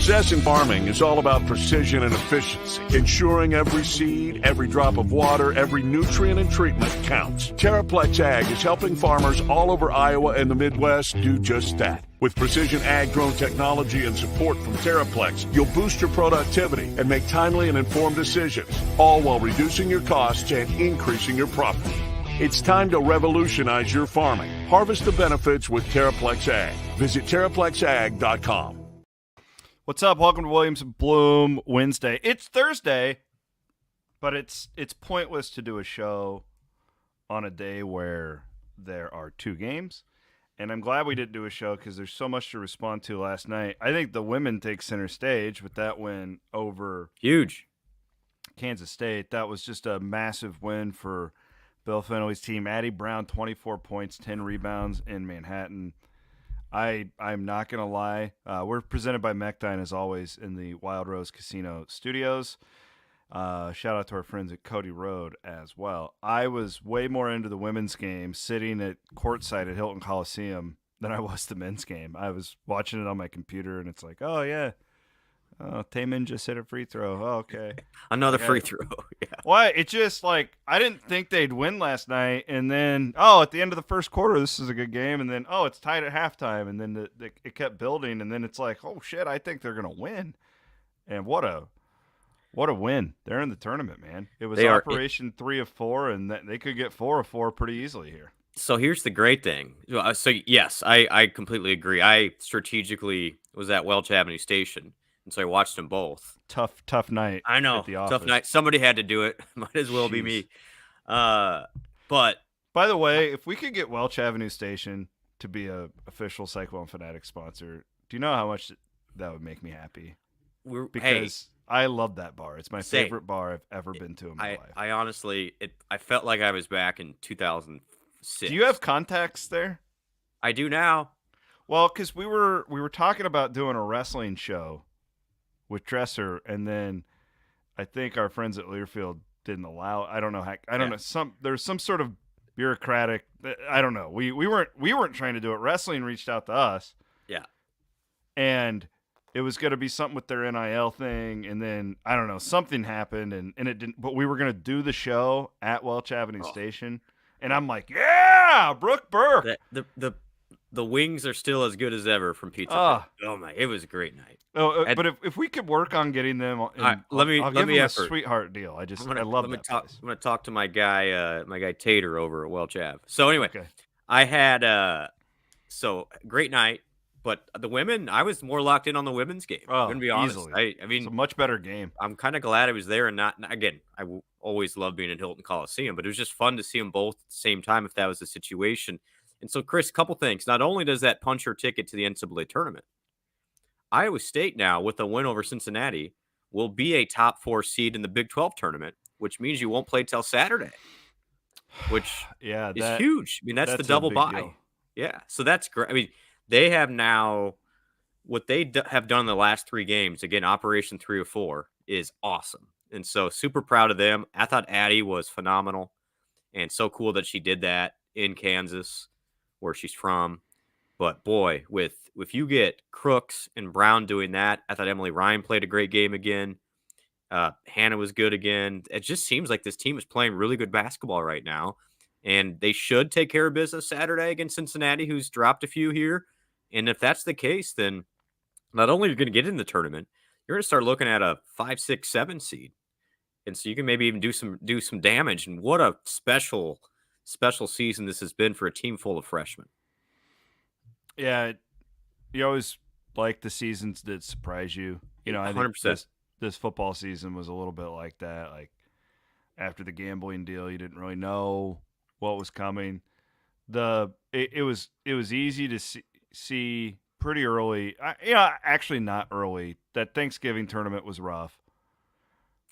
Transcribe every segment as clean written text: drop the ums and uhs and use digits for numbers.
Success in farming is all about precision and efficiency, ensuring every seed, every drop of water, every nutrient and treatment counts. TerraPlex Ag is helping farmers all over Iowa and the Midwest do just that. With precision ag drone technology and support from TerraPlex, you'll boost your productivity and make timely and informed decisions, all while reducing your costs and increasing your profit. It's time to revolutionize your farming. Harvest the benefits with TerraPlex Ag. Visit TerraPlexAg.com. What's up? Welcome to Williams and Blum Wednesday. It's Thursday, but it's pointless to do a show on a day where there are two games. And I'm glad we didn't do a show because there's so much to respond to last night. I think the women take center stage with that win over huge Kansas State. That was just a massive win for Bill Fennelly's team. Addie Brown, 24 points, 10 rebounds in Manhattan. I'm not going to lie. We're presented by Mechdyne, as always, in the Wild Rose Casino Studios. Shout out to our friends at Cody Road as well. I was way more into the women's game sitting at courtside at Hilton Coliseum than I was the men's game. I was watching it on my computer, and it's like, oh, yeah. Oh, Taman just hit a free throw. Oh, okay. Another free throw. Yeah. Well, it's just like I didn't think they'd win last night, and then at the end of the first quarter, this is a good game, and then it's tied at halftime, and then it kept building, and then it's like, oh shit, I think they're gonna win, and what a win! They're in the tournament, man. It was Operation 3 of 4, and they could get 4 of 4 pretty easily here. So here's the great thing. So yes, I completely agree. I strategically was at Welch Avenue Station. And so I watched them both. Tough night. I know. At the office. Tough night. Somebody had to do it. Might as well be me. But by the way, if we could get Welch Avenue Station to be a official Cyclone Fanatic sponsor, do you know how much that would make me happy? Because I love that bar. It's my favorite bar I've ever been to in my life. I honestly, I felt like I was back in 2006. Do you have contacts there? I do now. Well, because we were talking about doing a wrestling show with Dresser, and then I think our friends at Learfield didn't allow. I don't know how. I don't know. There's some sort of bureaucratic. I don't know. We weren't trying to do it. Wrestling reached out to us. Yeah. And it was going to be something with their NIL thing, and then I don't know. Something happened, and it didn't. But we were going to do the show at Welch Avenue Station, and I'm like, yeah, Brooke Burke. The wings are still as good as ever from Pizza. Oh my! It was a great night. But if we could work on getting them, let me give them a effort. sweetheart deal. I love that. I'm gonna talk to my guy Tater over at Welch Ave. So anyway, I had so great night, but the women, I was more locked in on the women's game. I'm gonna be honest. Easily. I mean, it's a much better game. I'm kind of glad I was there and not again. I always love being in Hilton Coliseum, but it was just fun to see them both at the same time if that was the situation. And so, Chris, a couple things. Not only does that punch your ticket to the NCAA tournament, Iowa State now, with a win over Cincinnati, will be a top 4 seed in the Big 12 tournament, which means you won't play till Saturday, which is huge. I mean, that's the double bye. Deal. Yeah, so that's great. I mean, they have now what they have done in the last 3 games. Again, Operation 3 of 4 is awesome. And so super proud of them. I thought Addie was phenomenal and so cool that she did that in Kansas, where she's from. But boy, if you get Crooks and Brown doing that, I thought Emily Ryan played a great game again. Hannah was good again. It just seems like this team is playing really good basketball right now, and they should take care of business Saturday against Cincinnati, who's dropped a few here. And if that's the case, then not only are you going to get in the tournament, you're going to start looking at a 5, 6, 7 seed, and so you can maybe even do some damage. And what a special season this has been for a team full of freshmen. Yeah, you always like the seasons that surprise you. You know, I 100%. think this football season was a little bit like that. Like after the gambling deal, you didn't really know what was coming. It was easy to see pretty early. Actually not early. That Thanksgiving tournament was rough.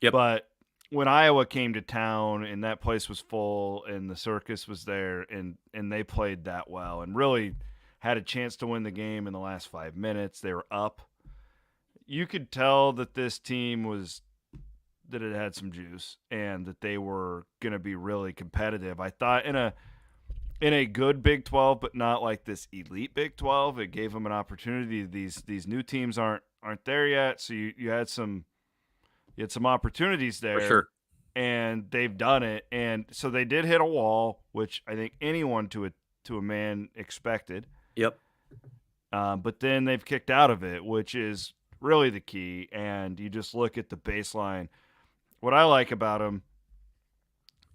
Yep. But when Iowa came to town and that place was full and the circus was there and they played that well and really had a chance to win the game in the last 5 minutes, they were up. You could tell that this team that it had some juice and that they were going to be really competitive. I thought in a good Big 12, but not like this elite Big 12, it gave them an opportunity. These new teams aren't aren't there yet. So you had some opportunities there. For sure. And they've done it. And so they did hit a wall, which I think anyone to a man expected. Yep. But then they've kicked out of it, which is really the key. And you just look at the baseline. What I like about them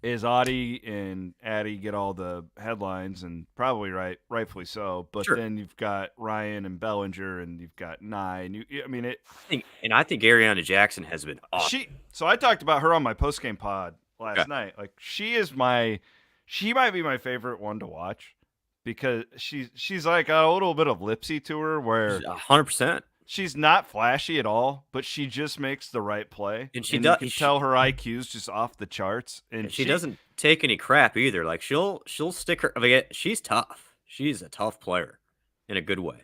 is Audie and Addie get all the headlines, and probably rightfully so. But Sure. then you've got Ryan and Bellinger, and you've got Nye. And I think Ariana Jackson has been awesome. So I talked about her on my postgame pod last night. Like she might be my favorite one to watch because she's like got a little bit of lipsy to her where 100%. She's not flashy at all, but she just makes the right play. And you can tell her IQ's just off the charts. And she doesn't take any crap either. Like she'll stick her. I mean, she's tough. She's a tough player in a good way.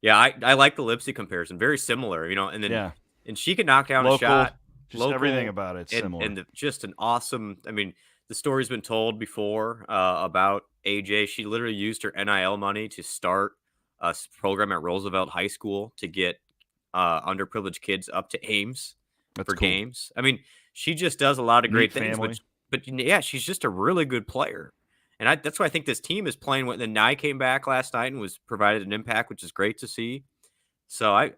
Yeah, I like the Lipsy comparison. Very similar, and then and she can knock down local, a shot. Just everything about it's similar. And just an awesome. I mean, the story's been told before about AJ. She literally used her NIL money to start a program at Roosevelt High School to get underprivileged kids up to Ames for games. I mean, she just does a lot of great things. But yeah, she's just a really good player. And that's why I think this team is playing. When the Nye came back last night and was provided an impact, which is great to see. So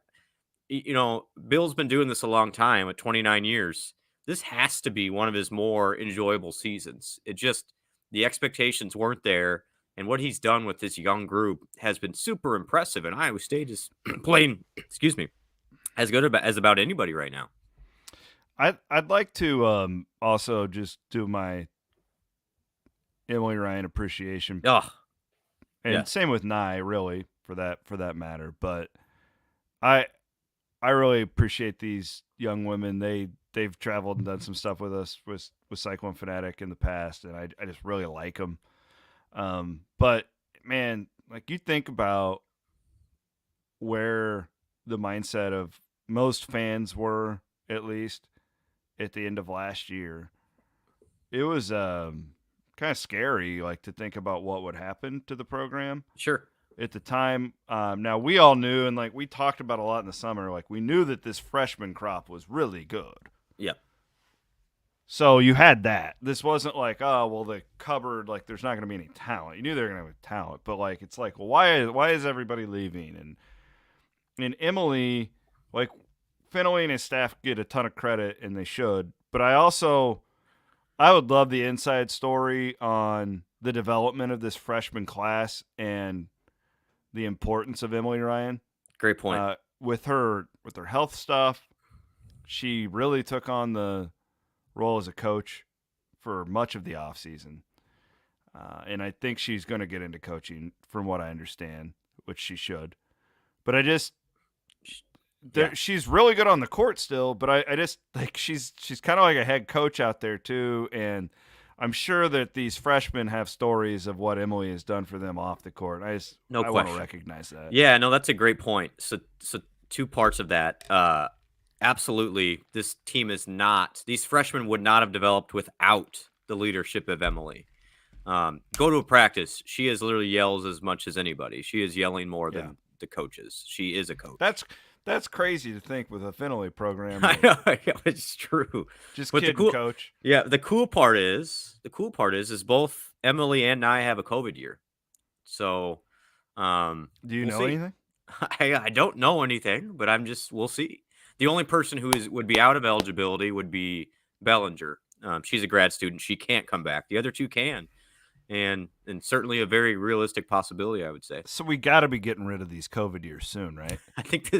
Bill's been doing this a long time, at 29 years. This has to be one of his more enjoyable seasons. The expectations weren't there. And what he's done with this young group has been super impressive. And Iowa State is playing, as good as about anybody right now. I'd like to also just do my Emily Ryan appreciation. Same with Nye, really, for that matter. But I really appreciate these young women. They've traveled and done some stuff with us with Cyclone Fanatic in the past, and I just really like them. But man, like you think about where the mindset of most fans were, at least at the end of last year, it was kind of scary, like to think about what would happen to the program. Sure. At the time, now we all knew, and like we talked about a lot in the summer, like we knew that this freshman crop was really good. Yep. So you had that. This wasn't like, oh, well, the cupboard, like there's not going to be any talent. You knew they were going to have talent, but like it's like, well, why is everybody leaving? And Emily, like Finley and his staff get a ton of credit, and they should. But I would love the inside story on the development of this freshman class and the importance of Emily Ryan. Great point. With her health stuff, she really took on the role as a coach for much of the offseason. And I think she's going to get into coaching from what I understand, which she should. But she's really good on the court still, but I just like she's kind of like a head coach out there too. And I'm sure that these freshmen have stories of what Emily has done for them off the court. I want to recognize that. Yeah, no, that's a great point. So two parts of that. Absolutely, this team is not. These freshmen would not have developed without the leadership of Emily. Go to a practice. She literally yells as much as anybody. She is yelling more than the coaches. She is a coach. That's crazy to think with a Finley program. I know, it's true. Just kid and coach. Yeah, the cool part is both Emily and I have a COVID year. So, do you know anything? I don't know anything, but we'll see. The only person who would be out of eligibility would be Bellinger. She's a grad student. She can't come back. The other two can. And certainly a very realistic possibility, I would say. So we got to be getting rid of these COVID years soon, right? I think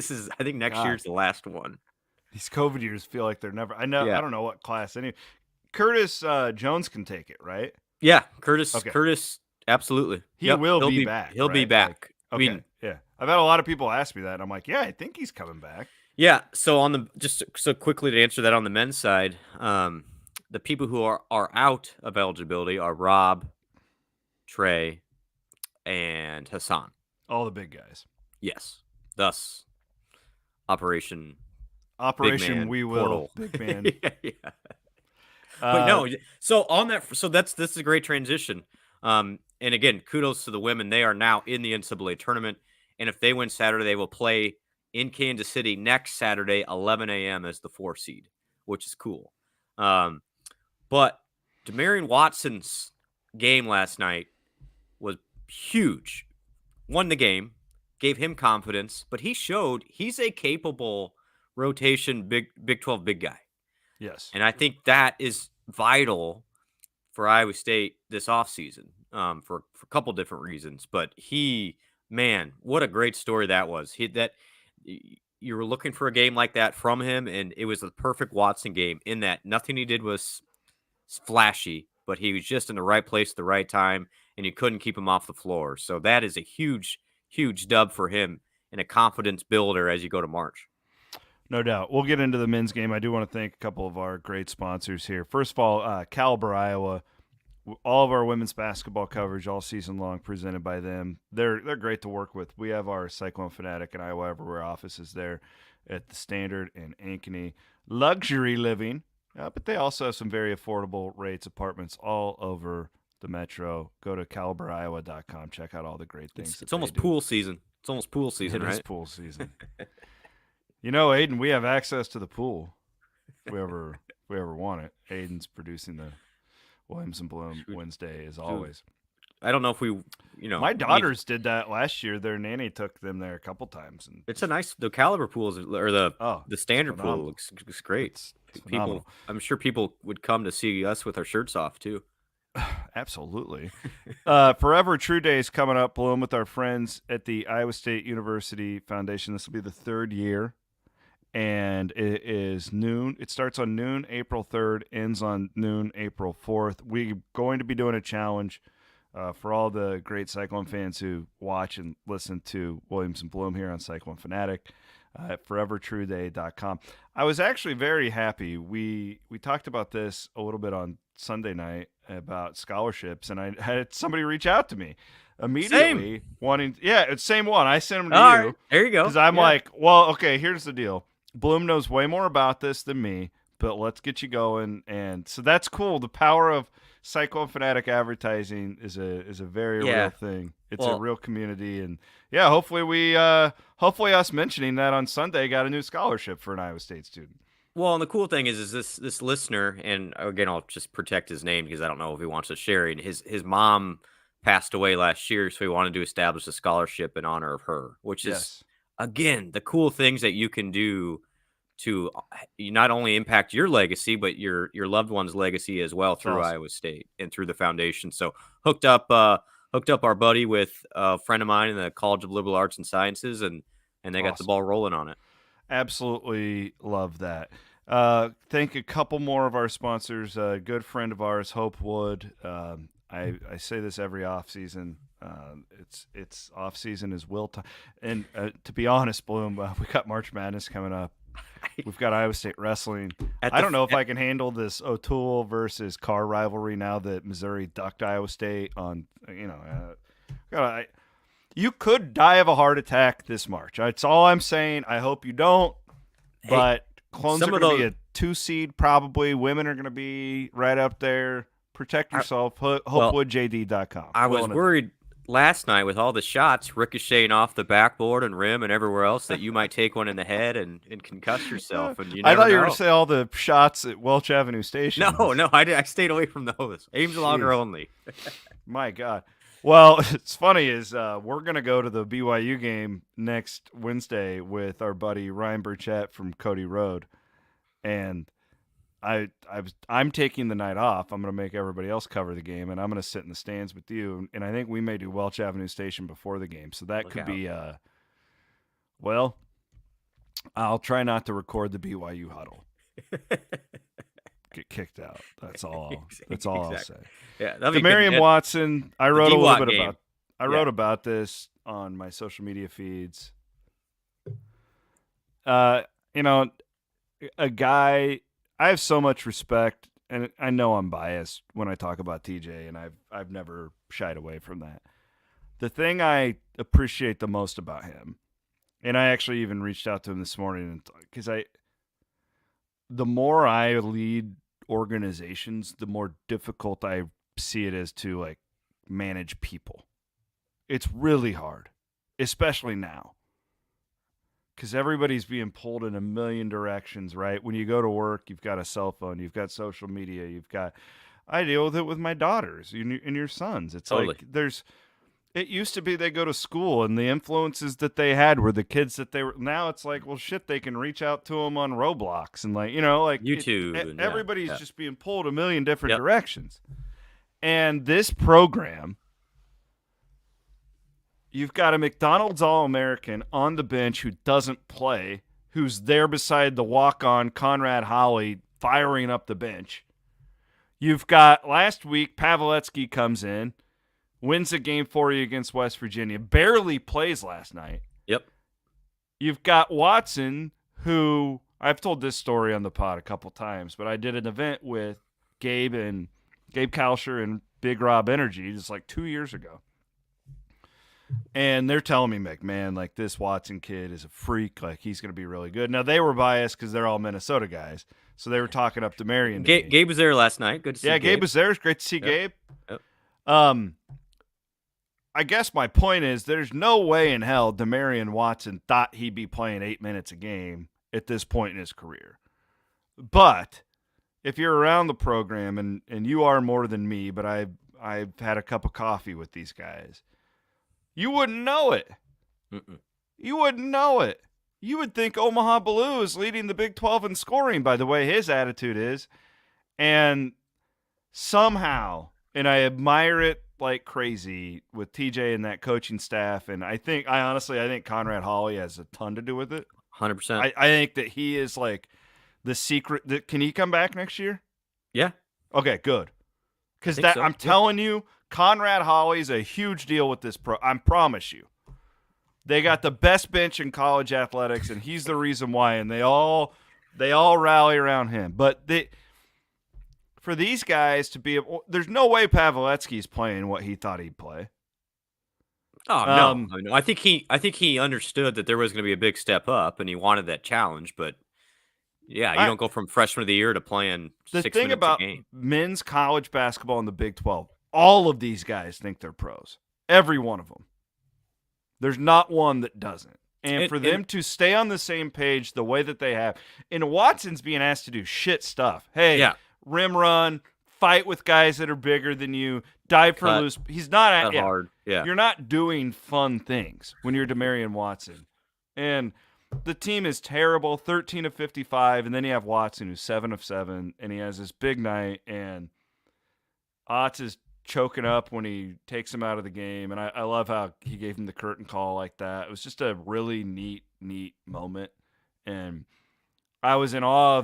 next year's the last one. These COVID years feel like they're never. I don't know what class any. Curtis Jones can take it, right? Yeah, Curtis. Okay. Curtis, absolutely. He'll be back. He'll be back. Okay. I mean, yeah. I've had a lot of people ask me that, and I'm like, yeah, I think he's coming back. Yeah. So just so quickly to answer that on the men's side, the people who are out of eligibility are Rob, Trey, and Hassan. All the big guys. Yes. Thus, Operation We Will Big Man. yeah. But no, so on that, this is a great transition. And again, kudos to the women. They are now in the NCAA tournament, and if they win Saturday, they will play in Kansas City next Saturday, 11 a.m. as the 4 seed, which is cool. But Demarion Watson's game last night was huge. Won the game, gave him confidence, but he showed he's a capable rotation Big 12 big guy. Yes. And I think that is vital for Iowa State this offseason for a couple different reasons. But man, what a great story that was. You were looking for a game like that from him, and it was the perfect Watson game in that nothing he did was flashy, but he was just in the right place at the right time, and you couldn't keep him off the floor. So that is a huge, huge dub for him and a confidence builder as you go to March. No doubt. We'll get into the men's game. I do want to thank a couple of our great sponsors here. First of all, Caliber, Iowa. All of our women's basketball coverage all season long presented by them. They're great to work with. We have our Cyclone Fanatic and Iowa Everywhere offices there at the Standard and Ankeny. Luxury living, but they also have some very affordable rates, apartments all over the metro. Go to caliberiowa.com. Check out all the great things. It's almost pool season. It's almost pool season, right? It is pool season. You know, Aiden, we have access to the pool if we ever want it. Aiden's producing the Williams and Blum Wednesday as always. I don't know if my daughters did that last year. Their nanny took them there a couple times, and it's the Caliber pools or the standard pool looks great. People, I'm sure people would come to see us with our shirts off too. Absolutely. Forever True Day is coming up, Bloom, with our friends at the Iowa State University Foundation. This will be the third year. And it is noon. It starts on noon, April 3rd, ends on noon, April 4th. We're going to be doing a challenge for all the great Cyclone fans who watch and listen to Williams and Blum here on Cyclone Fanatic at forevertrueday.com. I was actually very happy. We talked about this a little bit on Sunday night about scholarships, and I had somebody reach out to me immediately wanting – it's the same one. I sent them to you. Right. There you go. Because I'm like, well, okay, here's the deal. Bloom knows way more about this than me, but let's get you going. And so that's cool. The power of Cyclone Fanatic advertising is a very real thing. It's a real community. And hopefully us mentioning that on Sunday got a new scholarship for an Iowa State student. Well, and the cool thing is this listener, and again, I'll just protect his name because I don't know if he wants to share it. His mom passed away last year, so he wanted to establish a scholarship in honor of her, which is, again, the cool things that you can do to not only impact your legacy, but your loved one's legacy as well through Iowa State and through the foundation. So hooked up our buddy with a friend of mine in the College of Liberal Arts and Sciences, and they got the ball rolling on it. Absolutely love that. Thank a couple more of our sponsors. A good friend of ours, Hope Wood. I say this every off season. It's off season is will time, and to be honest, Bloom, we got March Madness coming up. We've got Iowa State wrestling. I don't know if I can handle this O'Toole versus Carr rivalry now that Missouri ducked Iowa State on. You could die of a heart attack this March. That's all I'm saying. I hope you don't. But clones are going to be a 2 seed probably. Women are going to be right up there. Protect yourself. HopewoodJD.com. I was worried last night with all the shots ricocheting off the backboard and rim and everywhere else that you might take one in the head and concuss yourself. And I thought you were going to say all the shots at Welch Avenue Station. No, I stayed away from those. Ames longer only. My God. Well, it's funny is we're going to go to the BYU game next Wednesday with our buddy Ryan Burchett from Cody Road. And I'm taking the night off. I'm going to make everybody else cover the game, and I'm going to sit in the stands with you. And I think we may do Welch Avenue Station before the game. So that could be, I'll try not to record the BYU huddle. Get kicked out. That's all. That's all I'll say. Yeah, Demarion Watson. I wrote a little bit about. I wrote about this on my social media feeds. A guy. I have so much respect, and I know I'm biased when I talk about TJ, and I've never shied away from that. The thing I appreciate the most about him, and I actually even reached out to him this morning, because the more I lead organizations, the more difficult I see it as to manage people. It's really hard, especially now. because everybody's being pulled in a million directions, right? When you go to work, you've got a cell phone, you've got social media, I deal with it with my daughters and your sons. It's Totally. like it used to be they go to school and the influences that they had were the kids that they were. Now it's like, well, shit, they can reach out to them on Roblox and YouTube. And everybody's yeah. just being pulled a million different Yep. directions. And this program, you've got a McDonald's All-American on the bench who doesn't play, who's there beside the walk-on Conrad Holly firing up the bench. You've got last week, Pavletsky comes in, wins a game for you against West Virginia, barely plays last night. Yep. You've got Watson, who I've told this story on the pod a couple times, but I did an event with Gabe Kalsher and Big Rob Energy just like 2 years ago. And they're telling me, man, like this Watson kid is a freak. Like he's going to be really good. Now they were biased because they're all Minnesota guys, so they were talking up Demarion. Gabe was there last night. Good to see. Yeah, Gabe was there. It's great to see Gabe. Yep. I guess my point is there's no way in hell Demarion Watson thought he'd be playing 8 minutes a game at this point in his career. But if you're around the program, and you are more than me, but I've had a cup of coffee with these guys, you wouldn't know it. Mm-mm. You wouldn't know it. You would think Omaha Blue is leading the Big 12 in scoring by the way his attitude is. And somehow, and I admire it like crazy with TJ and that coaching staff, and I honestly think Conrad Holly has a ton to do with it. 100%. I think that he is like the secret. Can he come back next year? Yeah. Okay, good. Because so. I'm telling you, Conrad Holly's a huge deal with this pro. I promise you. They got the best bench in college athletics, and he's the reason why. And they all rally around him. But for these guys to be, there's no way Pavletsky's playing what he thought he'd play. Oh no. I think he understood that there was going to be a big step up, and he wanted that challenge. But yeah, you don't go from freshman of the year to playing 6 minutes a game. The thing about men's college basketball in the Big 12, all of these guys think they're pros. Every one of them. There's not one that doesn't. And for them to stay on the same page the way that they have, and Watson's being asked to do shit stuff. Hey, rim run, fight with guys that are bigger than you, dive for loose. He's not hard. Yeah. You're not doing fun things when you're Demarion Watson. And the team is terrible, 13 of 55, and then you have Watson who's 7 of 7, and he has this big night, and Otts is choking up when he takes him out of the game, and I love how he gave him the curtain call like that. It was just a really neat moment, and I was in awe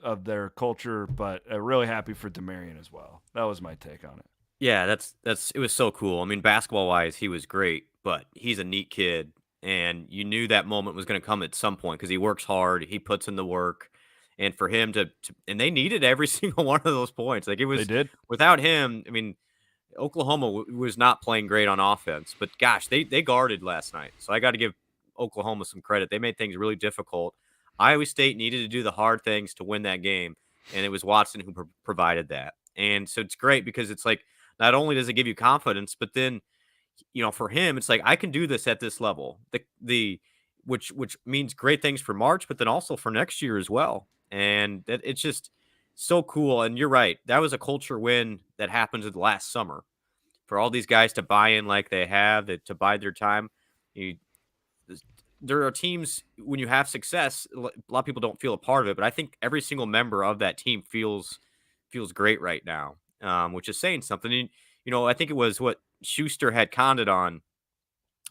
of their culture, but really happy for Demarion as well. That was my take on it. Yeah, it was so cool. I mean, basketball wise, he was great, but he's a neat kid, and you knew that moment was going to come at some point because he works hard, he puts in the work, and for him to and they needed every single one of those points. Like it was, they did. Without him. I mean, Oklahoma was not playing great on offense, but gosh, they guarded last night. So I got to give Oklahoma some credit. They made things really difficult. Iowa State needed to do the hard things to win that game, and it was Watson who provided that. And so it's great because it's like not only does it give you confidence, but then for him, it's like I can do this at this level. Which means great things for March, but then also for next year as well. And it's just so cool. And you're right. That was a culture win that happened last summer for all these guys to buy in like they have, to bide their time. There are teams when you have success, a lot of people don't feel a part of it, but I think every single member of that team feels great right now, which is saying something. And, I think it was what Schuster had conded on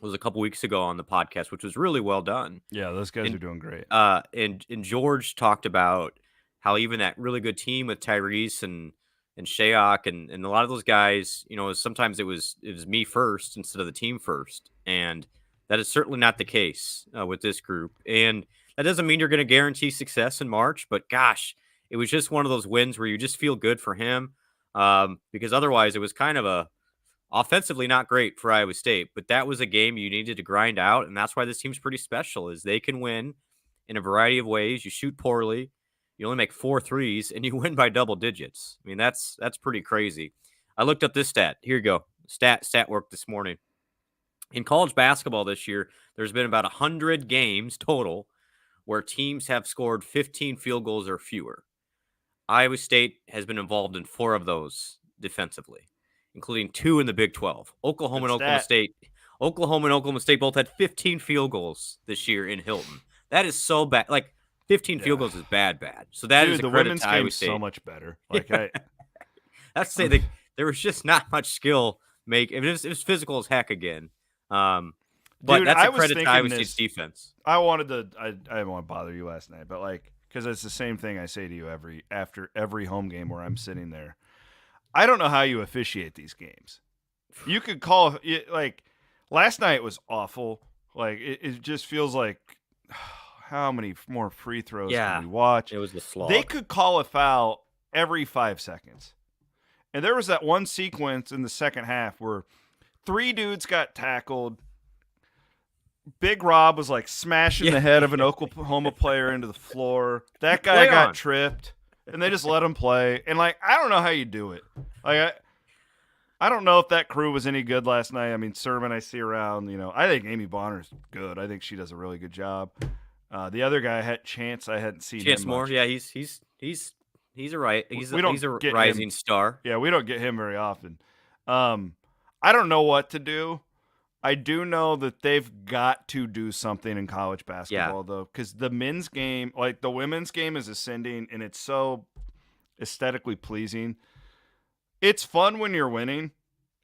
was a couple weeks ago on the podcast, which was really well done. Yeah, those guys are doing great. And George talked about how even that really good team with Tyrese and Shayok and a lot of those guys, sometimes it was me first instead of the team first. And that is certainly not the case with this group. And that doesn't mean you're going to guarantee success in March, but gosh, it was just one of those wins where you just feel good for him because otherwise it was kind of offensively not great for Iowa State, but that was a game you needed to grind out. And that's why this team's pretty special is they can win in a variety of ways. You shoot poorly, you only make 4 threes, and you win by double digits. I mean, that's pretty crazy. I looked up this stat. Here you go. Stat work this morning. In college basketball this year, there's been about 100 games total where teams have scored 15 field goals or fewer. Iowa State has been involved in 4 of those defensively, including 2 in the Big 12. Oklahoma and Oklahoma State both had 15 field goals this year in Hilton. That is so bad. Like 15 field goals is bad. So that is a the credit women's to Iowa game's State. so much better. Like That's to say there was just not much skill. It was physical as heck again. But Dude, that's I a was credit to thinking Iowa this- State's defense. I didn't want to bother you last night, but because it's the same thing I say to you after every home game where I'm sitting there. I don't know how you officiate these games. You could call last night was awful. Like it just feels like how many more free throws can we watch? It was the slog. They could call a foul every 5 seconds. And there was that one sequence in the second half where 3 dudes got tackled. Big Rob was like smashing the head of an Oklahoma player into the floor. That guy got tripped, and they just let him play. And I don't know how you do it. I don't know if that crew was any good last night. I mean, Sermon I see around. I think Amy Bonner's good. I think she does a really good job. The other guy had Chance. I hadn't seen Chance him Moore. much. Yeah, he's a get rising him. star. Yeah, we don't get him very often. I don't know what to do. I do know that they've got to do something in college basketball, though, because the men's game, the women's game is ascending, and it's so aesthetically pleasing. It's fun when you're winning,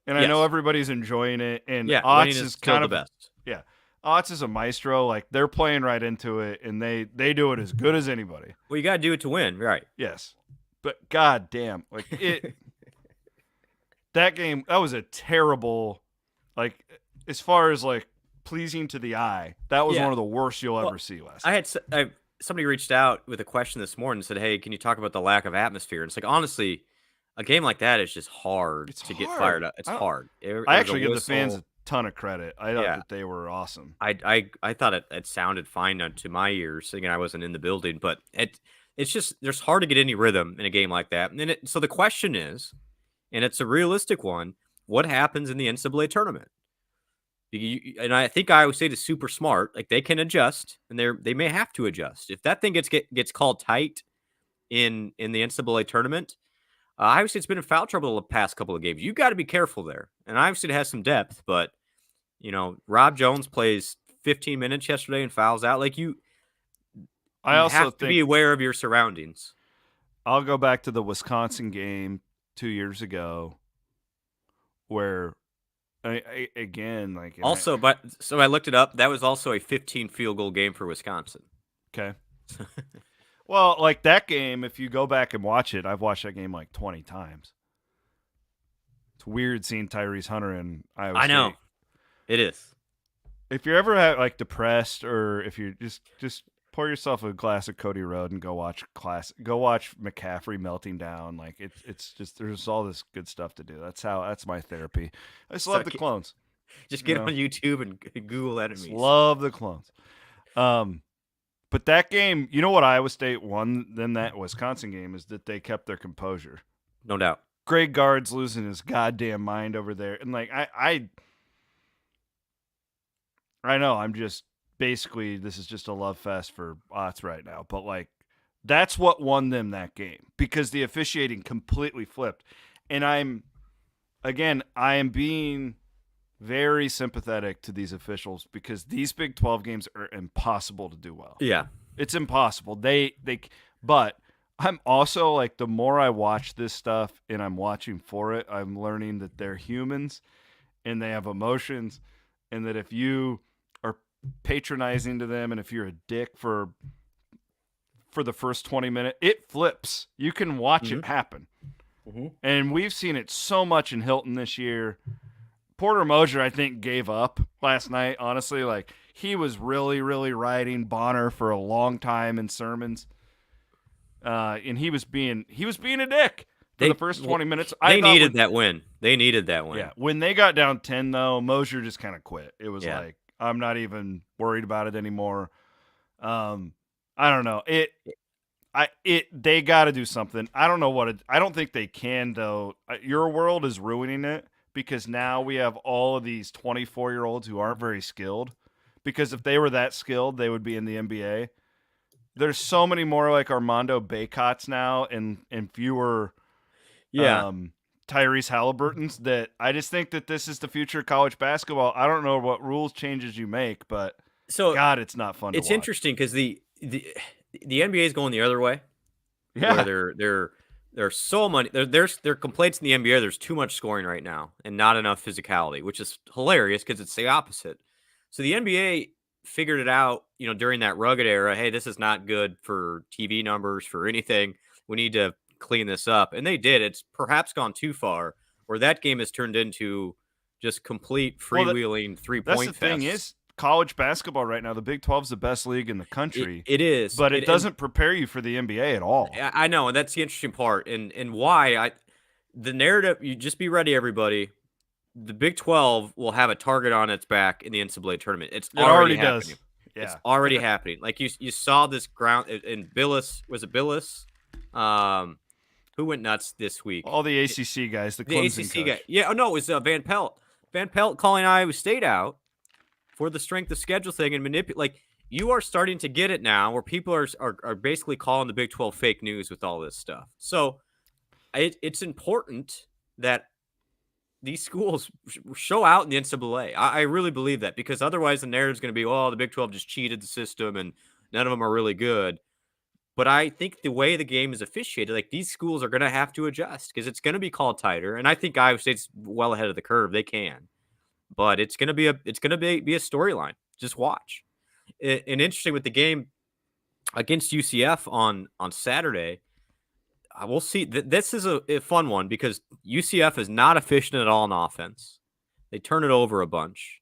and I know everybody's enjoying it. And Otts is kind of the best. Yeah, Otts is a maestro. They're playing right into it, and they do it as good as anybody. Well, you got to do it to win, right? Yes, but goddamn, that game, that was a terrible, as far as pleasing to the eye, that was one of the worst you'll ever see last night. Somebody reached out with a question this morning and said, "Hey, can you talk about the lack of atmosphere?" And it's honestly, a game like that is just hard to get fired up. It's hard. I actually give the fans a ton of credit. I thought that they were awesome. I thought it sounded fine to my ears. Again, I wasn't in the building, but it's just there's hard to get any rhythm in a game like that. And so the question is, and it's a realistic one, what happens in the NCAA tournament? And I think Iowa State is super smart. They can adjust, and they may have to adjust. If that thing gets called tight in the NCAA tournament, Iowa State's been in foul trouble the past couple of games. You got to be careful there. And Iowa State has some depth, but Rob Jones plays 15 minutes yesterday and fouls out. You have to be aware of your surroundings. I'll go back to the Wisconsin game 2 years ago, where. So I looked it up. That was also a 15 field goal game for Wisconsin. Okay. Well, that game, if you go back and watch it, I've watched that game 20 times. It's weird seeing Tyrese Hunter in Iowa State. I know. It is. If you're ever depressed, or if you just pour yourself a glass of Cody Road and go watch McCaffrey melting down. It's just there's all this good stuff to do. That's my therapy. I just love the clones. Just get on YouTube and Google enemies. Just love the clones. But that game, what Iowa State won than that Wisconsin game is that they kept their composure. No doubt. Greg Gard's losing his goddamn mind over there, and I know I'm just. Basically, this is just a love fest for Otts right now. But, that's what won them that game because the officiating completely flipped. And I am being very sympathetic to these officials because these Big 12 games are impossible to do well. Yeah. It's impossible. But I'm also, the more I watch this stuff and I'm watching for it, I'm learning that they're humans and they have emotions, and that if you patronizing to them and if you're a dick for the first 20 minutes, it flips. You can watch it happen. And we've seen it so much in Hilton this year. Porter Moser, I think, gave up last night, honestly. He was really, really riding Bonner for a long time in sermons. And he was being a dick for the first 20 minutes. They needed that win. Yeah. When they got down 10, though, Moser just kind of quit. It was I'm not even worried about it anymore. I don't know. They got to do something. I don't know I don't think they can, though. Your world is ruining it because now we have all of these 24-year-olds who aren't very skilled. Because if they were that skilled, they would be in the NBA. There's so many more like Armando Baycots now and fewer Tyrese Halliburtons that I just think that this is the future of college basketball. I don't know what rules changes you make, but God, it's not fun to watch. It's interesting because the NBA is going the other way. Yeah. Where there's so many there's complaints in the NBA. There's too much scoring right now and not enough physicality, which is hilarious because it's the opposite. So the NBA figured it out, during that rugged era. Hey, this is not good for TV numbers, for anything. We need to clean this up. And they did. It's perhaps gone too far where that game has turned into just complete freewheeling 3-point fest. That's the thing is college basketball right now, the Big 12 is the best league in the country. It is. But it doesn't prepare you for the NBA at all. I know, and that's the interesting part. And why the narrative, you just be ready, everybody. The Big 12 will have a target on its back in the NCAA tournament. It already happening. Does. Yeah. It's already happening. Like you saw this ground in Billis. Was it Billis? Who went nuts this week? All the ACC guys, the Clemson ACC coach. guy. Yeah. Oh no, it was Van Pelt. Van Pelt calling Iowa State out for the strength of schedule thing and manipulate. Like you are starting to get it now, where people are basically calling the Big 12 fake news with all this stuff. So it's important that these schools show out in the NCAA. I really believe that, because otherwise the narrative is going to be, the Big 12 just cheated the system and none of them are really good. But I think the way the game is officiated, like these schools are going to have to adjust because it's going to be called tighter. And I think Iowa State's well ahead of the curve. They can, but it's going to be a storyline. Just watch. And interesting with the game against UCF on Saturday. I will see. This is a fun one because UCF is not efficient at all in offense. They turn it over a bunch.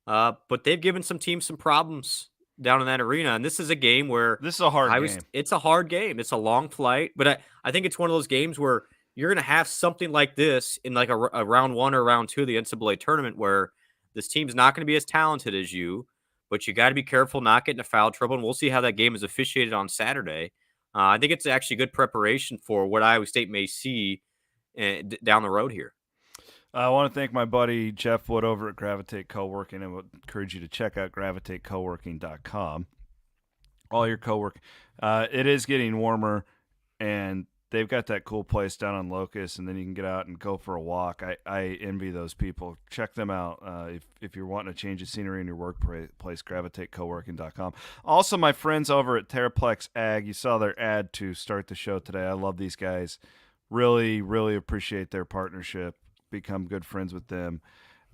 But they've given some teams some problems down in that arena. And this is a game where this is a hard game. It's a hard game. It's a long flight. But I think it's one of those games where you're going to have something like this in like a round 1 or round 2 of the NCAA tournament where this team's not going to be as talented as you, but you got to be careful not getting into foul trouble. And we'll see how that game is officiated on Saturday. I think it's actually good preparation for what Iowa State may see down the road here. I want to thank my buddy Jeff Wood over at Gravitate Co-working, and would encourage you to check out gravitatecoworking.com. All your co-work. It is getting warmer, and they've got that cool place down on Locust, and then you can get out and go for a walk. I envy those people. Check them out if you're wanting to change the scenery in your workplace, gravitatecoworking.com. Also, my friends over at Terraplex Ag, you saw their ad to start the show today. I love these guys. Really, really appreciate their partnership. Become good friends with them,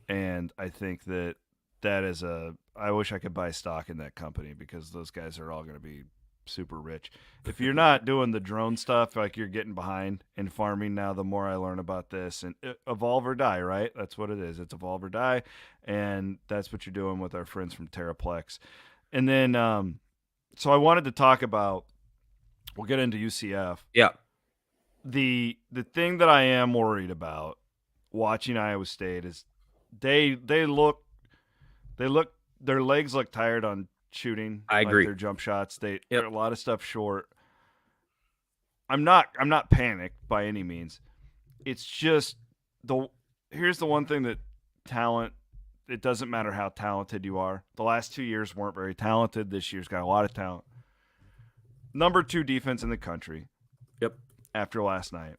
and I think that is I wish I could buy stock in that company because those guys are all going to be super rich. If you're not doing the drone stuff, like you're getting behind in farming now, the more I learn about this, and evolve or die, right? That's what it is. It's evolve or die, and that's what you're doing with our friends from Terraplex. And then, so I wanted to talk about, we'll get into UCF. Yeah. The thing that I am worried about watching Iowa State is their legs look tired on shooting. I agree. Their jump shots, they're a lot of stuff short. I'm not panicked by any means. It's just here's the one thing that talent, it doesn't matter how talented you are. The last 2 years weren't very talented. This year's got a lot of talent. Number 2 defense in the country. Yep. After last night.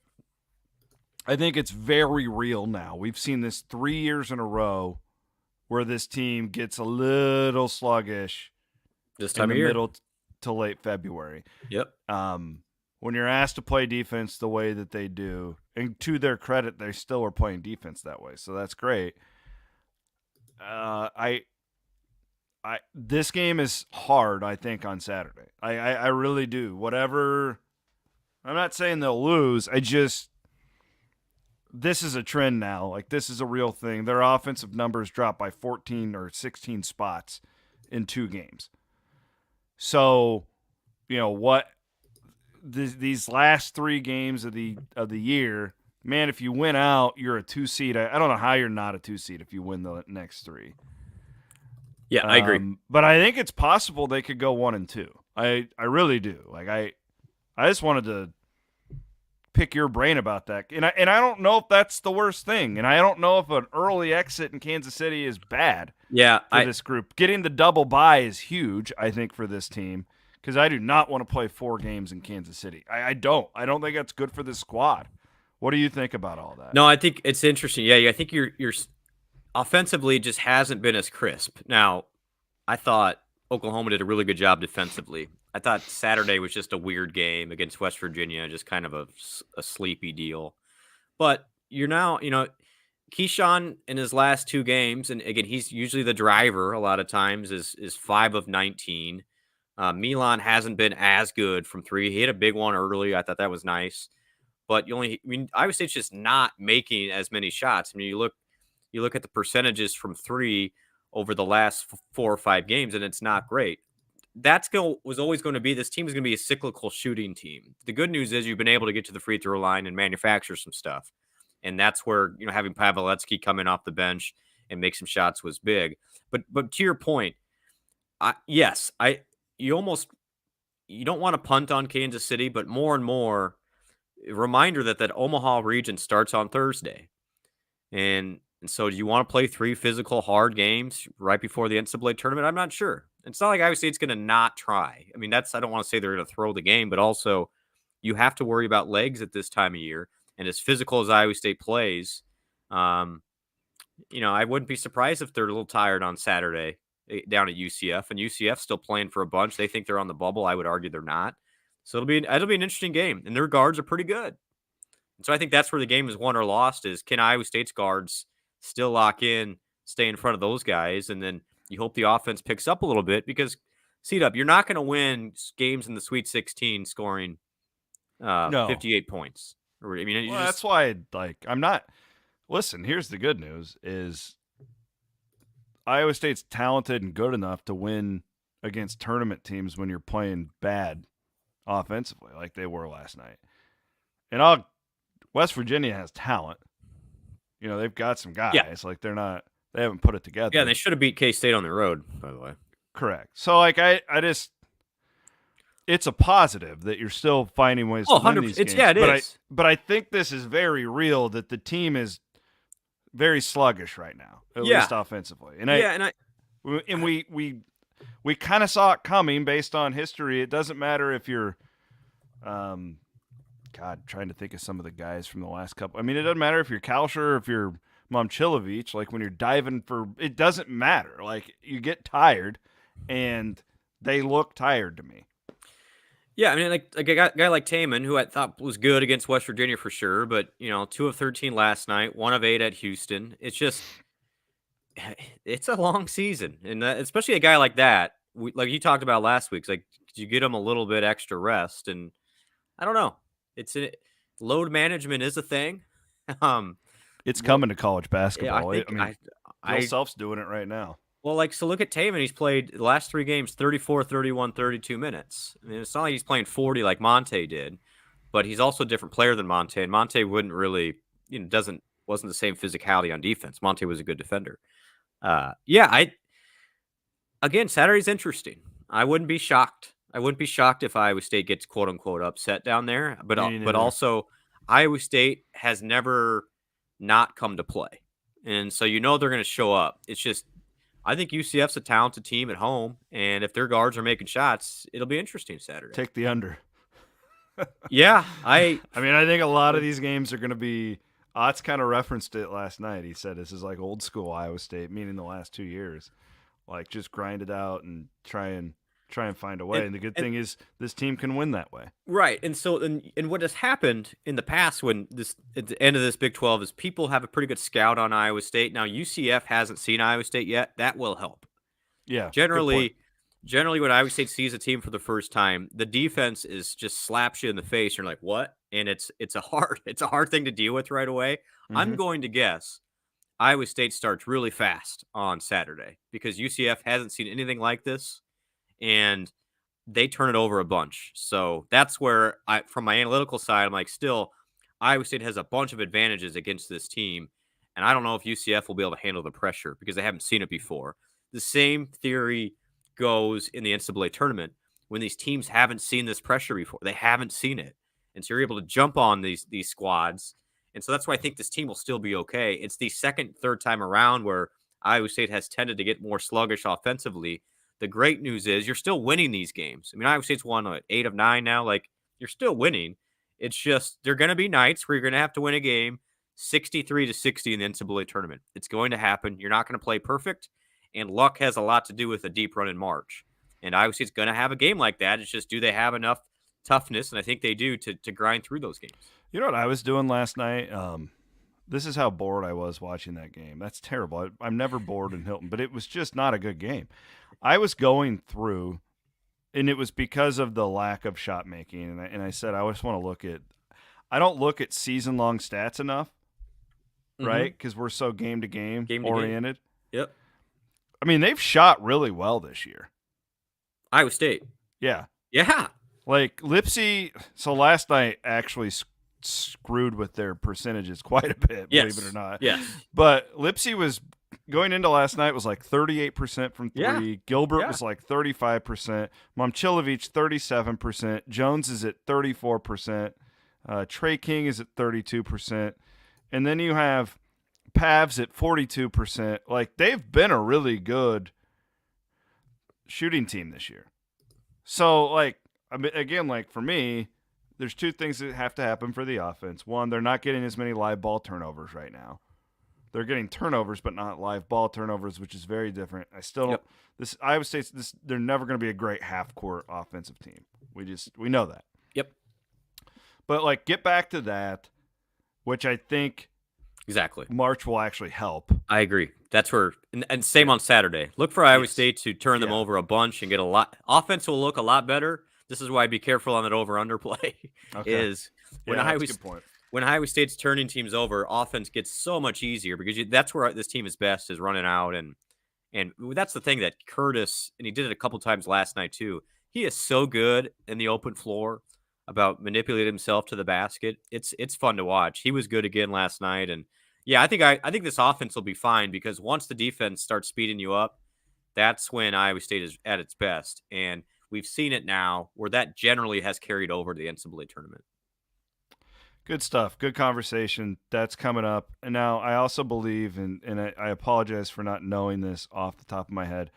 I think it's very real now. We've seen this 3 years in a row where this team gets a little sluggish this time in of the year. middle to late February. Yep. When you're asked to play defense the way that they do, and to their credit, they still are playing defense that way, so that's great. This game is hard, I think, on Saturday. I really do. Whatever. I'm not saying they'll lose. This is a trend now. Like, this is a real thing. Their offensive numbers dropped by 14 or 16 spots in 2 games. So, what these last 3 games of the year, man, if you win out, you're a 2 seed. I don't know how you're not a 2 seed if you win the next 3. Yeah, I agree. But I think it's possible they could go 1-2. I really do. Like, I just wanted to pick your brain about that. And I don't know if that's the worst thing. And I don't know if an early exit in Kansas City is bad for this group. Getting the double bye is huge, I think, for this team, because I do not want to play 4 games in Kansas City. I don't. I don't think that's good for this squad. What do you think about all that? No, I think it's interesting. Yeah, I think you're offensively just hasn't been as crisp. Now, I thought Oklahoma did a really good job defensively. I thought Saturday was just a weird game against West Virginia, just kind of a sleepy deal. But you're now, Keyshawn in his last 2 games, and again, he's usually the driver a lot of times, is 5 of 19. Milan hasn't been as good from 3. He hit a big one early. I thought that was nice. But Iowa State's just not making as many shots. I mean, you look at the percentages from 3 over the last 4 or 5 games, and it's not great. Was always going to be, this team is going to be a cyclical shooting team. The good news is you've been able to get to the free throw line and manufacture some stuff. And that's where, having Pavlovetsky come in off the bench and make some shots was big. But to your point, you don't want to punt on Kansas City, but more and more, a reminder that Omaha region starts on Thursday. And so do you want to play 3 physical, hard games right before the NCAA tournament? I'm not sure. It's not like Iowa State's going to not try. I mean, I don't want to say they're going to throw the game, but also you have to worry about legs at this time of year. And as physical as Iowa State plays, I wouldn't be surprised if they're a little tired on Saturday down at UCF. And UCF's still playing for a bunch. They think they're on the bubble. I would argue they're not. So it'll be an interesting game. And their guards are pretty good. And so I think that's where the game is won or lost, is can Iowa State's guards still lock in, stay in front of those guys, and then you hope the offense picks up a little bit, because you're not going to win games in the Sweet 16 scoring 58 points. That's why I'm not. Listen, here's the good news: is Iowa State's talented and good enough to win against tournament teams when you're playing bad offensively, like they were last night. And West Virginia has talent. They've got some guys. Yeah. Like they haven't put it together. Yeah, they should have beat K-State on the road, by the way. Correct. So it's a positive that you're still finding ways to win these games. Yeah, it is. But I think this is very real, that the team is very sluggish right now, at least offensively. And we kind of saw it coming based on history. It doesn't matter if you're trying to think of some of the guys from the last couple. I mean, it doesn't matter if you're Kalsher or if you're Momchilovich. Like, when you're diving it doesn't matter. Like, you get tired, and they look tired to me. Yeah, I mean, like a guy like Taman, who I thought was good against West Virginia for sure, but 2 of 13 last night, 1 of 8 at Houston. It's just, it's a long season, and especially a guy like that, like you talked about last week. It's like, could you get him a little bit extra rest? And I don't know. Load management is a thing. It's coming to college basketball. Yeah, Bill Self's doing it right now. Well, so look at Taman. He's played the last 3 games 34, 31, 32 minutes. I mean, it's not like he's playing 40 like Monte did, but he's also a different player than Monte. And Monte wouldn't really, wasn't the same physicality on defense. Monte was a good defender. Again, Saturday's interesting. I wouldn't be shocked. I wouldn't be shocked if Iowa State gets quote unquote upset down there. But also, Iowa State has never not come to play, and so they're going to show up. It's just, I think UCF's a talented team at home, and if their guards are making shots, it'll be interesting Saturday. Take the under. Yeah, I think a lot of these games are going to be. Otts kind of referenced it last night. He said this is like old school Iowa State, meaning the last 2 years. Like, just grind it out and try and find a way. And the good thing is this team can win that way. Right. And so, and what has happened in the past when at the end of this Big 12 is people have a pretty good scout on Iowa State. Now, UCF hasn't seen Iowa State yet. That will help. Yeah. Generally, when Iowa State sees a team for the first time, the defense is just slaps you in the face. You're like, what? And it's a hard thing to deal with right away. Mm-hmm. I'm going to guess Iowa State starts really fast on Saturday because UCF hasn't seen anything like this, and they turn it over a bunch. So that's where from my analytical side, I'm like, still, Iowa State has a bunch of advantages against this team, and I don't know if UCF will be able to handle the pressure because they haven't seen it before. The same theory goes in the NCAA tournament when these teams haven't seen this pressure before. They haven't seen it. And so you're able to jump on these squads. And so that's why I think this team will still be okay. It's the second, third time around where Iowa State has tended to get more sluggish offensively. The great news is you're still winning these games. I mean, Iowa State's won 8 of 9 now. Like, you're still winning. It's just there are going to be nights where you're going to have to win a game 63-60 in the NCAA tournament. It's going to happen. You're not going to play perfect, and luck has a lot to do with a deep run in March. And Iowa State's going to have a game like that. It's just, do they have enough toughness? And I think they do to grind through those games. You know what I was doing last night? This is how bored I was watching that game. That's terrible. I'm never bored in Hilton, but it was just not a good game. I was going through, and it was because of the lack of shot making. And I said, I just want to look at – I don't look at season-long stats enough, right? Because we're so game-to-game oriented. Yep. I mean, they've shot really well this year. Iowa State. Yeah. Yeah. Like, Lipsy – so last night actually screwed with their percentages quite a bit, believe it or not. Yes. But Lipsy was – going into last night was like 38% from three. Yeah. Gilbert was like 35%. Momcilovic, 37%. Jones is at 34%. Trey King is at 32%. And then you have Pavs at 42%. Like, they've been a really good shooting team this year. So, like, I mean, again, like, for me, there's two things that have to happen for the offense. One, they're not getting as many live ball turnovers right now. They're getting turnovers, but not live ball turnovers, which is very different. I still don't. This Iowa State's they're never going to be a great half-court offensive team. We know that. Yep. But like, get back to that, which I think exactly March will actually help. I agree. That's where and same on Saturday. Look for Iowa State to turn them over a bunch and get a lot. Offense will look a lot better. This is why be careful on that over/under play. Okay. Is when that's a good point. When Iowa State's turning teams over, offense gets so much easier because that's where this team is best, is running out. And that's the thing that Curtis, and he did it a couple times last night too, he is so good in the open floor about manipulating himself to the basket. It's fun to watch. He was good again last night. And yeah, I think this offense will be fine because once the defense starts speeding you up, that's when Iowa State is at its best. And we've seen it now where that generally has carried over to the NCAA tournament. Good stuff. Good conversation. That's coming up. And now I also believe, and I apologize for not knowing this off the top of my head,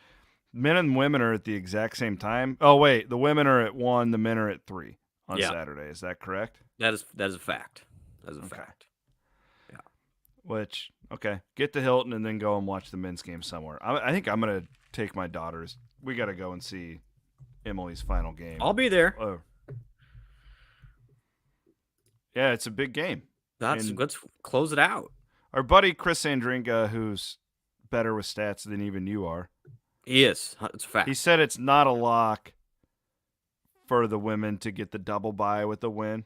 men and women are at the exact same time. Oh, wait. The women are at 1, the men are at 3 on Saturday. Is that correct? That is a fact. That is a fact. Yeah. Which, okay. Get to Hilton and then go and watch the men's game somewhere. I think I'm going to take my daughters. We got to go and see Emily's final game. I'll be there. Oh. Yeah, it's a big game. Let's close it out. Our buddy Chris Sandringa, who's better with stats than even you are. He is. It's a fact. He said it's not a lock for the women to get the double bye with the win.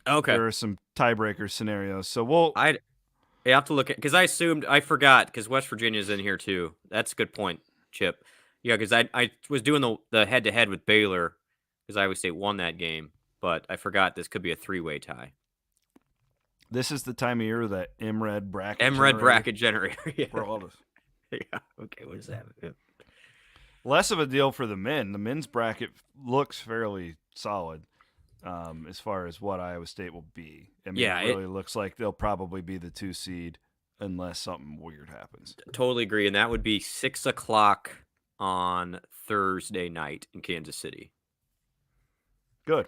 Okay. There are some tiebreaker scenarios. So I have to look at, because I forgot, because West Virginia's in here too. That's a good point, Chip. Yeah, because I was doing the head-to-head with Baylor because Iowa State won that game. But I forgot this could be a 3-way tie. This is the time of year that MRED bracket generator. Yeah. For all of us. Yeah. Okay. What is that? Yeah. Less of a deal for the men. The men's bracket looks fairly solid as far as what Iowa State will be. I mean, it really looks like they'll probably be the 2 seed unless something weird happens. Totally agree. And that would be 6 o'clock on Thursday night in Kansas City. Good.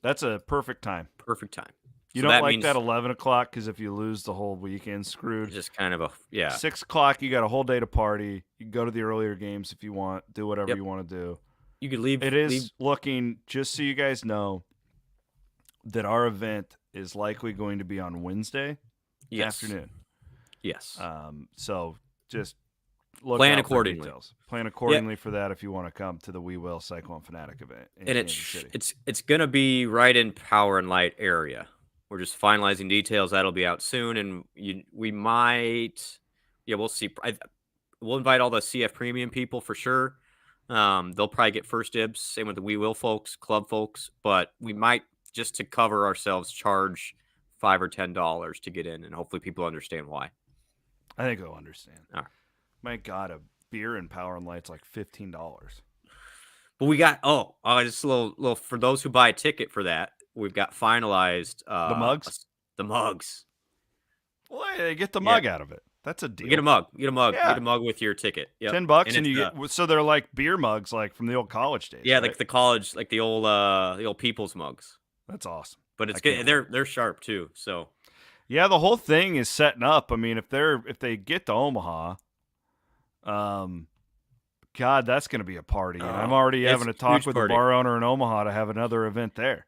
That's a perfect time. Perfect time. You don't like that 11 o'clock because if you lose the whole weekend, screwed. Just kind of 6 o'clock, you got a whole day to party. You can go to the earlier games if you want. Do whatever you want to do. You could leave. It is looking, just so you guys know, that our event is likely going to be on Wednesday afternoon. Yes. So just plan accordingly. Plan accordingly for that if you want to come to the We Will Cyclone Fanatic event in Kansas City. It's going to be right in Power and Light area. We're just finalizing details. That'll be out soon, and we might. Yeah, we'll see. We'll invite all the CF Premium people for sure. They'll probably get first dibs. Same with the We Will folks, club folks. But we might, just to cover ourselves, charge $5 or $10 to get in, and hopefully people understand why. I think they'll understand. All right. My God, a beer and Power and Light's like $15. But we got just a little for those who buy a ticket for that. We've got finalized The mugs? the mugs. Well, they get the Yeah. mug out of it. That's a deal. Get a mug. Get a mug. Yeah. Get a mug with your ticket. Yep. $10 and you get so they're like beer mugs like from the old college days. Yeah, right? like the college, like the old people's mugs. That's awesome. But it's I can't good. They're sharp too. So yeah, the whole thing is setting up. I mean, if they get to Omaha, God, that's going to be a party. And I'm already having a talk with the bar owner in Omaha to have another event there.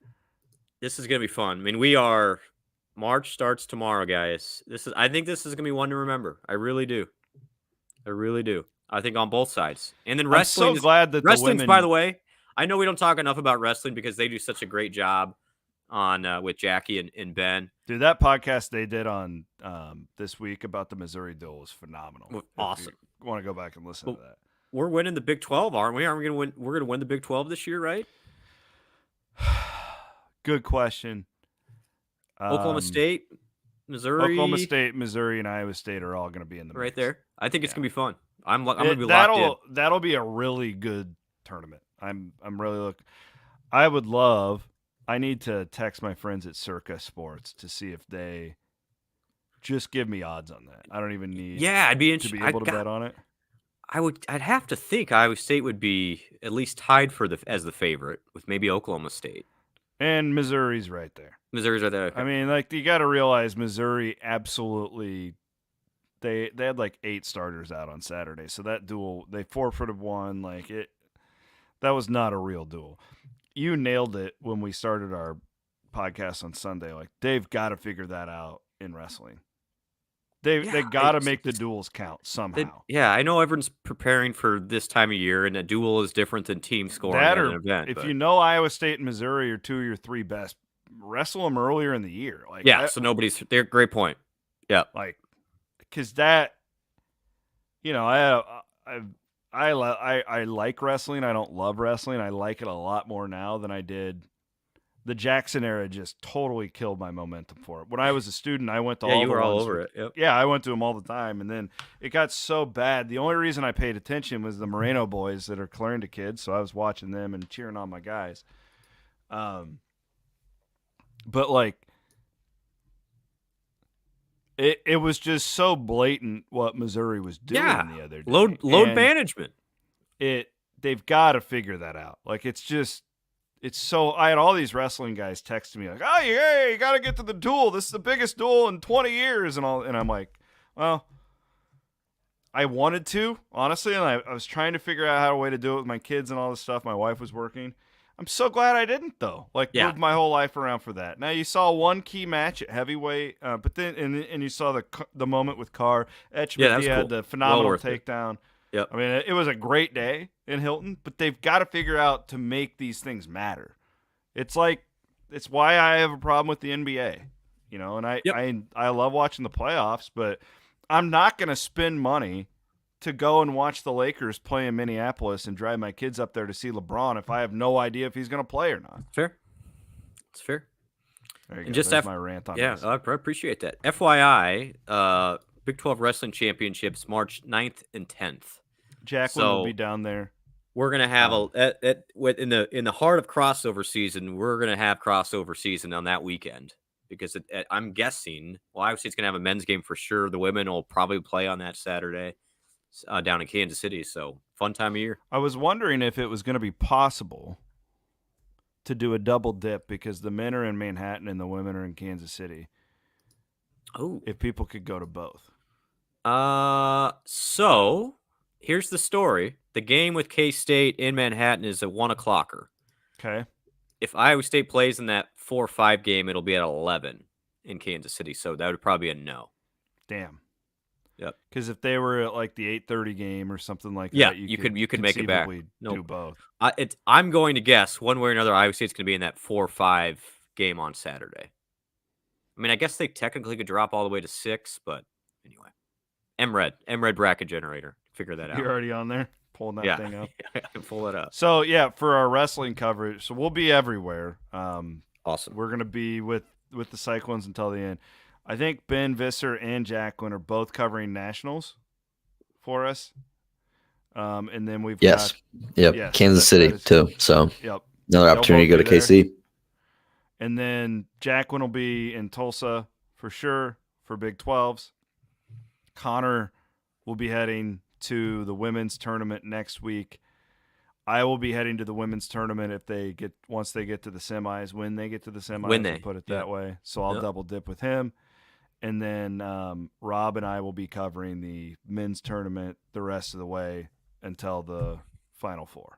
This is going to be fun. I mean, March starts tomorrow, guys. I think this is going to be one to remember. I really do. I think on both sides. And then wrestling. I'm so glad that wrestling's, the women, by the way, I know we don't talk enough about wrestling because they do such a great job on with Jackie and Ben. Dude, that podcast they did on this week about the Missouri duel was phenomenal. Awesome. If you want to go back and listen to that. We're winning the Big 12, aren't we? Aren't we going to win? We're going to win the Big 12 this year, right? Good question. Oklahoma State, Missouri. Oklahoma State, Missouri, and Iowa State are all going to be in the right mix. there. I think it's going to be fun. I'm going to be locked in. That'll be a really good tournament. I'm really looking. I would love. I need to text my friends at Circa Sports to see if they just give me odds on that. I don't even need. Yeah, I'd be to be able to bet on it. I'd have to think Iowa State would be at least tied as the favorite with maybe Oklahoma State. And Missouri's right there. Missouri's right there. Okay. I mean, like you got to realize Missouri absolutely. They had like 8 starters out on Saturday, so that duel they forfeited one. Like it, that was not a real duel. You nailed it when we started our podcast on Sunday. Like they've got to figure that out in wrestling. They got to make the duels count somehow. I know everyone's preparing for this time of year, and a duel is different than team scoring at an event. If you know Iowa State and Missouri are 2 of your 3 best, wrestle them earlier in the year. Like so nobody's there. Great point. Yeah, like because that, I like wrestling. I don't love wrestling. I like it a lot more now than I did. The Jackson era just totally killed my momentum for it. When I was a student, I went to all you the were all ones over it. Yep. Yeah, I went to them all the time, and then it got so bad. The only reason I paid attention was the Moreno boys that are Clarinda kids, so I was watching them and cheering on my guys. But like, it was just so blatant what Missouri was doing the other day. Load management. They've got to figure that out. Like it's so. I had all these wrestling guys texting me like, "Oh, yeah, you got to get to the duel. This is the biggest duel in 20 years," and all. And I'm like, well, I wanted to honestly, and I was trying to figure out how a way to do it with my kids and all this stuff. My wife was working. I'm so glad I didn't though. Moved my whole life around for that. Now you saw one key match at heavyweight, but then and you saw the moment with Carr. Etchman had the phenomenal takedown. Yep. I mean, it was a great day in Hilton, but they've got to figure out to make these things matter. It's why I have a problem with the NBA, and I love watching the playoffs, but I'm not going to spend money to go and watch the Lakers play in Minneapolis and drive my kids up there to see LeBron if I have no idea if he's going to play or not. Fair. It's fair. There you go. Just my rant on this. I appreciate that. FYI, Big 12 Wrestling Championships, March 9th and 10th. Jacqueline will be down there. We're gonna have in the heart of crossover season. We're gonna have crossover season on that weekend because I'm guessing. Well, obviously it's gonna have a men's game for sure. The women will probably play on that Saturday down in Kansas City. So fun time of year. I was wondering if it was going to be possible to do a double dip because the men are in Manhattan and the women are in Kansas City. Oh, if people could go to both. So here's the story. The game with K-State in Manhattan is a 1:00. Okay. If Iowa State plays in that 4-5 game, it'll be at 11 in Kansas City. So that would probably be a no. Damn. Yep. Because if they were at like the 8:30 game or something like that, you could make it back. Do both. I'm going to guess one way or another, Iowa State's going to be in that 4-5 game on Saturday. I mean, I guess they technically could drop all the way to 6, but anyway. MRED bracket generator. Figure that out. You're already on there? Pulling that thing up? I can pull it up. So, for our wrestling coverage, so we'll be everywhere. Awesome. We're going to be with the Cyclones until the end. I think Ben Visser and Jacqueline are both covering nationals for us. And then we've Yes. got Yep. yes, Kansas that City is- too. So Yep. another They'll opportunity to go both to be there. KC. And then Jacqueline will be in Tulsa for sure for Big 12s. Connor will be heading to the women's tournament next week. I will be heading to the women's tournament once they get to the semis, when they get to the semis, we'll put it that way. So I'll double dip with him. And then Rob and I will be covering the men's tournament the rest of the way until the Final Four.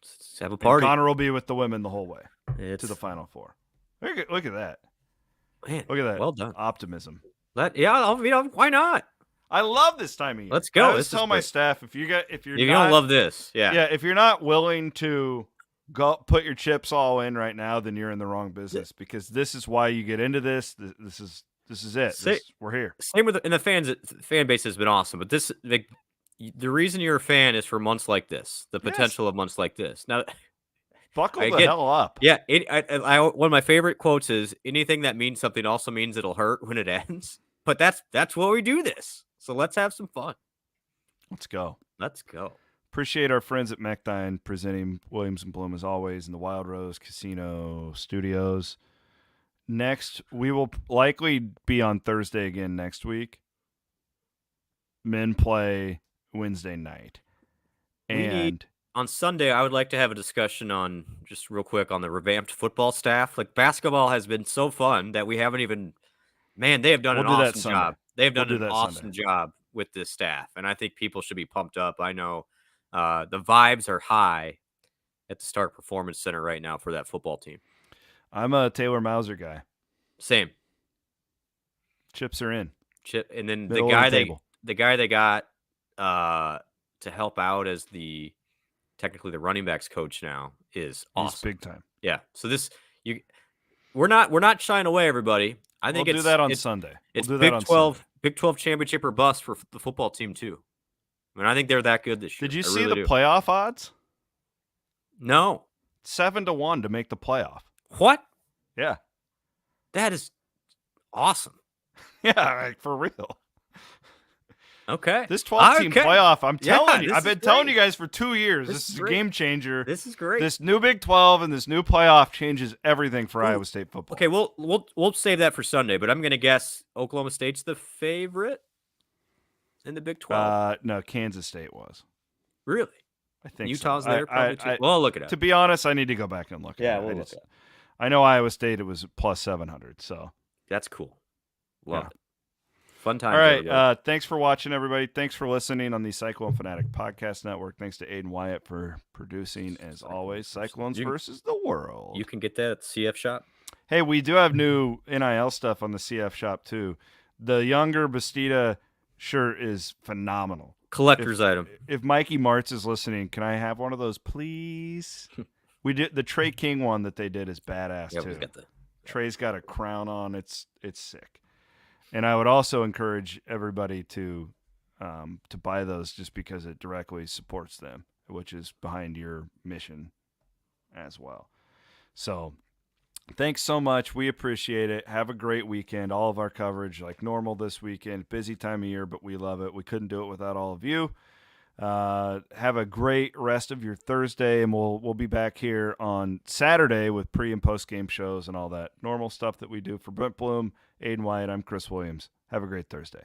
Let's have a party. And Connor will be with the women the whole way to the Final Four. Look at that. Man, Look at that. Well done. Optimism. Why not? I love this time of year. Let's go. I always tell my staff if you don't love this, if you're not willing to go put your chips all in right now, then you're in the wrong business, because this is why you get into this. This is it. We're here. Same with and the fan base has been awesome, but the reason you're a fan is for months like this, the potential of months like this. Now, buckle the hell up. Yeah, one of my favorite quotes is, anything that means something also means it'll hurt when it ends. But that's why we do this. So let's have some fun. Let's go. Appreciate our friends at Mechdyne presenting Williams and Blum as always in the Wild Rose Casino Studios. Next, we will likely be on Thursday again next week. Men play Wednesday night. And on Sunday, I would like to have a discussion on, just real quick, on the revamped football staff. Like, basketball has been so fun that we haven't even, man, they have done an awesome job. They have done an awesome job with this staff, and I think people should be pumped up. I know the vibes are high at the Stark Performance Center right now for that football team. I'm a Taylor Mauser guy. Same. Chips are in. And then Middle the guy they got to help out as technically the running backs coach now is awesome. He's big time. Yeah. So we're not shying away, everybody. I think we'll do that on Sunday. It's Big 12 championship or bust for the football team too. I mean, I think they're that good this year. Did you see the playoff odds? No. 7-1 to make the playoff. What? Yeah. That is awesome. Yeah, like, for real. Okay. This 12-team playoff, I'm telling you. I've been telling you guys for 2 years. This is a game changer. This is great. This new Big 12 and this new playoff changes everything for Iowa State football. Okay, we'll save that for Sunday, but I'm going to guess Oklahoma State's the favorite in the Big 12. No, Kansas State was. Really? I think Utah's so. there probably too. Well, I'll look it up. To be honest, I need to go back and look at it. We'll look it up. I know Iowa State, it was plus 700, so. That's cool. Love it. Fun time. All right. Thanks for watching, everybody. Thanks for listening on the Cyclone Fanatic Podcast Network. Thanks to Aiden Wyatt for producing, as always. Cyclones versus the world. You can get that at the CF shop. Hey, we do have new NIL stuff on the CF shop, too. The younger Bastida shirt is phenomenal. Collector's item. If Mikey Martz is listening, can I have one of those, please? We did the Trey King one that they did is badass, too. Trey's got a crown on. It's sick. And I would also encourage everybody to buy those just because it directly supports them, which is behind your mission as well. So thanks so much. We appreciate it. Have a great weekend. All of our coverage like normal this weekend. Busy time of year, but we love it. We couldn't do it without all of you. Have a great rest of your Thursday, and we'll be back here on Saturday with pre and post game shows and all that normal stuff that we do. For Brent Blum, Aiden Wyatt, I'm Chris Williams. Have a great Thursday.